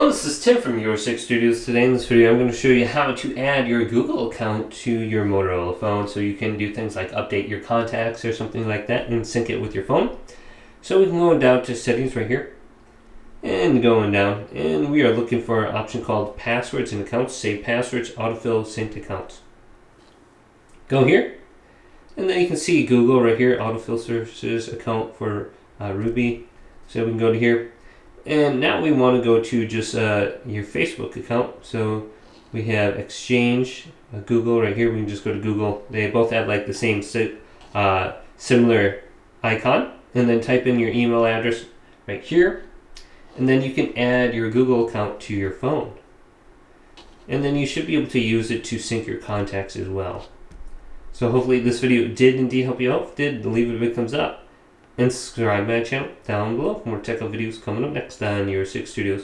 This is Tim from Euro 6 Studios. Today in this video I'm going to show you how to add your Google account to your Motorola phone so you can do things like update your contacts or something like that and sync it with your phone. So we can go down to settings right here and going down, and we are looking for an option called passwords and accounts. Save passwords, autofill, synced accounts. Go here and then you can see Google right here, autofill services account for Ruby. So we can go to here. And now we want to go to just your Facebook account. So we have Exchange, Google right here. We can just go to Google. They both have like the same similar icon. And then type in your email address right here. And then you can add your Google account to your phone. And then you should be able to use it to sync your contacts as well. So hopefully this video did indeed help you out. If it did, leave it a big thumbs up. And subscribe to my channel down below for more tech videos coming up next on Euro 6 Studios.